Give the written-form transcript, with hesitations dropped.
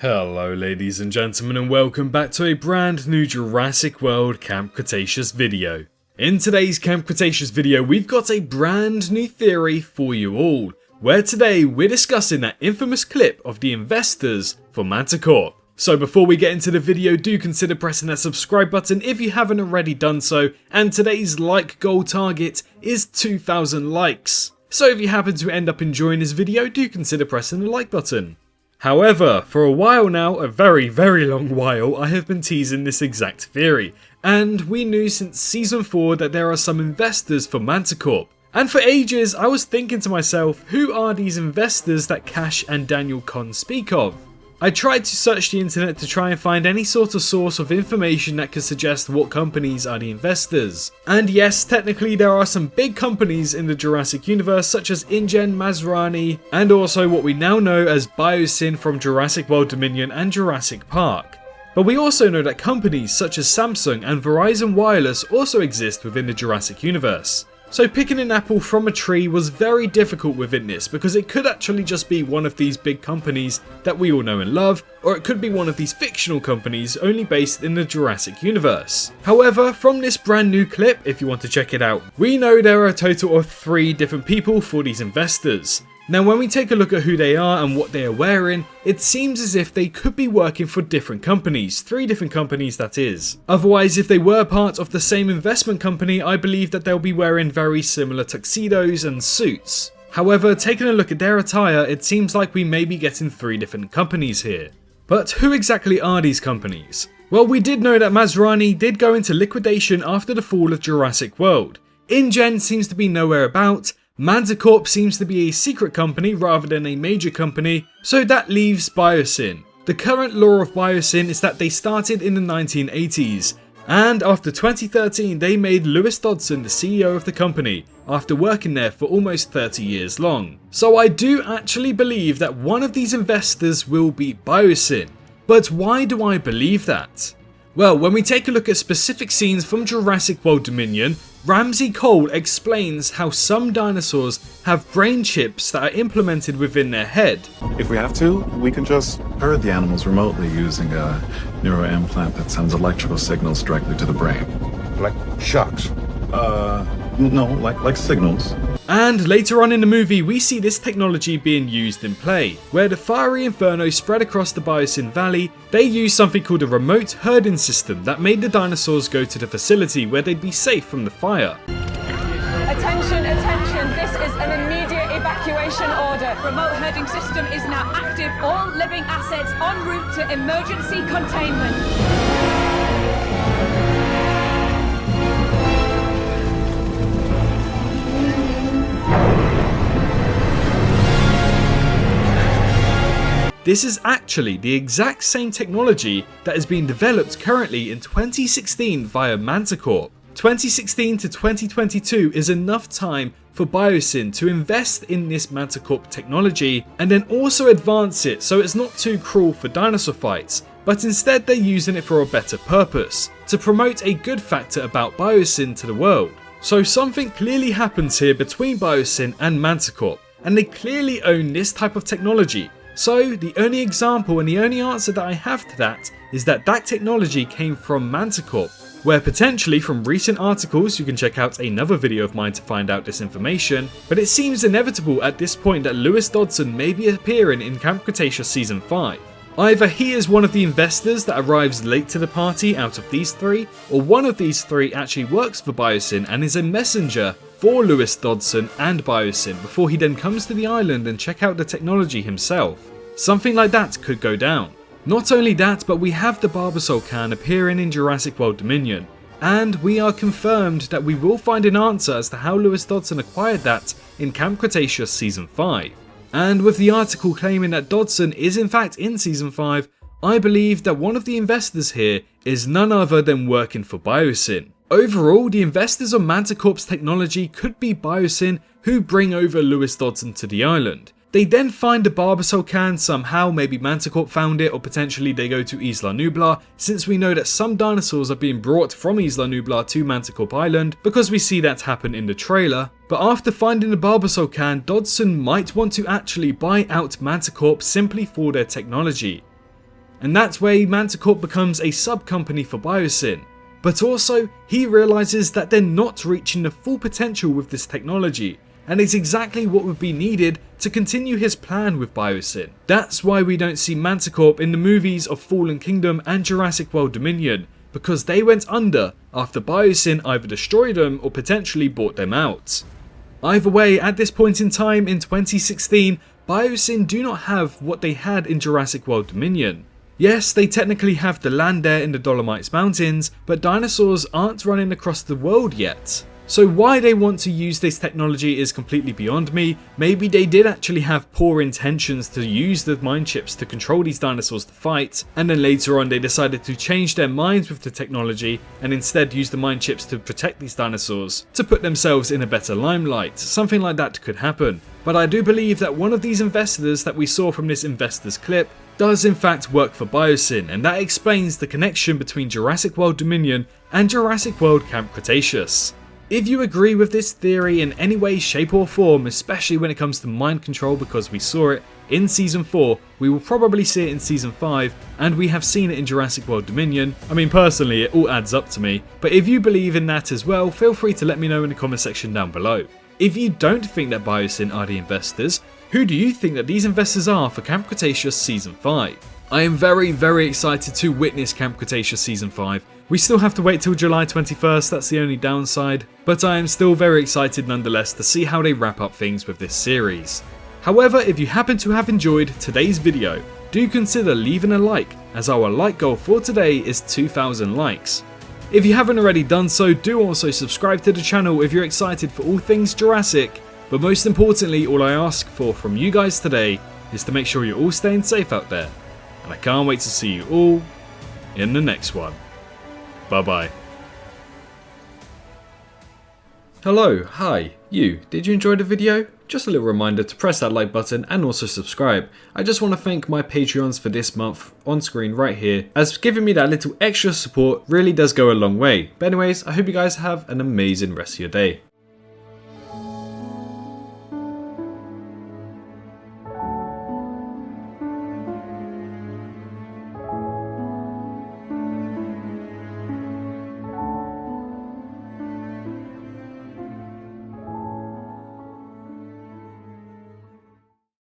Hello ladies and gentlemen, and welcome back to a brand new Jurassic World Camp Cretaceous video. In today's Camp Cretaceous video we've got a brand new theory for you all, where today we're discussing that infamous clip of the investors for Mantacorp. So before we get into the video, do consider pressing that subscribe button if you haven't already done so, and today's like goal target is 2,000 likes. So if you happen to end up enjoying this video, do consider pressing the like button. However, for a while now, a very long while, I have been teasing this exact theory, and we knew since season 4 that there are some investors for Mantacorp. And for ages I was thinking to myself, who are these investors that Cash and Daniel Kahn speak of? I tried to search the internet to try and find any sort of source of information that could suggest what companies are the investors. And yes, technically there are some big companies in the Jurassic universe such as InGen, Masrani, and also what we now know as BioSyn from Jurassic World Dominion and Jurassic Park. But we also know that companies such as Samsung and Verizon Wireless also exist within the Jurassic universe. So picking an apple from a tree was very difficult within this, because it could actually just be one of these big companies that we all know and love, or it could be one of these fictional companies only based in the Jurassic universe. However, from this brand new clip, if you want to check it out, we know there are a total of 3 different people for these investors. Now when we take a look at who they are and what they are wearing, it seems as if they could be working for different companies, 3 different companies that is. Otherwise, if they were part of the same investment company, I believe that they'll be wearing very similar tuxedos and suits. However, taking a look at their attire, it seems like we may be getting 3 different companies here. But who exactly are these companies? Well, we did know that Masrani did go into liquidation after the fall of Jurassic World. InGen seems to be nowhere about. Mantacorp seems to be a secret company rather than a major company, so that leaves BioSyn. The current lore of BioSyn is that they started in the 1980s, and after 2013 they made Lewis Dodgson the CEO of the company, after working there for almost 30 years long. So I do actually believe that one of these investors will be BioSyn. But why do I believe that? Well, when we take a look at specific scenes from Jurassic World Dominion, Ramsey Cole explains how some dinosaurs have brain chips that are implemented within their head. If we have to, we can just herd the animals remotely using a neuro implant that sends electrical signals directly to the brain. Like shocks? No, like signals. And later on in the movie, we see this technology being used in play, where the fiery inferno spread across the BioSyn Valley. They used something called a remote herding system that made the dinosaurs go to the facility where they'd be safe from the fire. Attention, attention, this is an immediate evacuation order. Remote herding system is now active. All living assets en route to emergency containment. This is actually the exact same technology that is being developed currently in 2016 via Mantacorp. 2016 to 2022 is enough time for BioSyn to invest in this Mantacorp technology and then also advance it so it's not too cruel for dinosaur fights, but instead they're using it for a better purpose, to promote a good factor about BioSyn to the world. So something clearly happens here between BioSyn and Mantacorp, and they clearly own this type of technology. So the only example and the only answer that I have to that is that technology came from Mantacorp, where potentially from recent articles, you can check out another video of mine to find out this information, but it seems inevitable at this point that Lewis Dodgson may be appearing in Camp Cretaceous Season 5. Either he is one of the investors that arrives late to the party out of these 3, or one of these 3 actually works for BioSyn and is a messenger for Lewis Dodgson and BioSyn before he then comes to the island and check out the technology himself. Something like that could go down. Not only that, but we have the Barbasol can appearing in Jurassic World Dominion, and we are confirmed that we will find an answer as to how Lewis Dodgson acquired that in Camp Cretaceous Season 5. And with the article claiming that Dodgson is in fact in Season 5, I believe that one of the investors here is none other than working for BioSyn. Overall, the investors of Mantacorp's technology could be BioSyn, who bring over Lewis Dodgson to the island. They then find the Barbasol can somehow, maybe Mantacorp found it, or potentially they go to Isla Nublar, since we know that some dinosaurs are being brought from Isla Nublar to Mantacorp Island, because we see that happen in the trailer. But after finding the Barbasol can, Dodgson might want to actually buy out Mantacorp simply for their technology. and that's where Mantacorp becomes a sub-company for BioSyn. But also, he realizes that they're not reaching the full potential with this technology, and it's exactly what would be needed to continue his plan with BioSyn. That's why we don't see Mantacorp in the movies of Fallen Kingdom and Jurassic World Dominion, because they went under after BioSyn either destroyed them or potentially bought them out. Either way, at this point in time in 2016, BioSyn do not have what they had in Jurassic World Dominion. Yes, they technically have the land there in the Dolomites Mountains, but dinosaurs aren't running across the world yet. So why they want to use this technology is completely beyond me. Maybe they did actually have poor intentions to use the mind chips to control these dinosaurs to fight, and then later on they decided to change their minds with the technology and instead use the mind chips to protect these dinosaurs, to put themselves in a better limelight. Something like that could happen. But I do believe that one of these investors that we saw from this investor's clip does in fact work for BioSyn, and that explains the connection between Jurassic World Dominion and Jurassic World Camp Cretaceous. If you agree with this theory in any way, shape or form, especially when it comes to mind control, because we saw it in Season 4, we will probably see it in Season 5, and we have seen it in Jurassic World Dominion. I mean, personally, it all adds up to me, but if you believe in that as well, feel free to let me know in the comment section down below. If you don't think that BioSyn are the investors, who do you think that these investors are for Camp Cretaceous Season 5? I am very excited to witness Camp Cretaceous Season 5. We still have to wait till July 21st, that's the only downside, but I am still very excited nonetheless to see how they wrap up things with this series. However, if you happen to have enjoyed today's video, do consider leaving a like, as our like goal for today is 2,000 likes. If you haven't already done so, do also subscribe to the channel if you're excited for all things Jurassic, but most importantly, all I ask for from you guys today is to make sure you're all staying safe out there, and I can't wait to see you all in the next one. Bye bye. Hello, hi, you, did you enjoy the video? Just a little reminder to press that like button and also subscribe. I just want to thank my Patreons for this month on screen right here, as giving me that little extra support really does go a long way. But anyways, I hope you guys have an amazing rest of your day.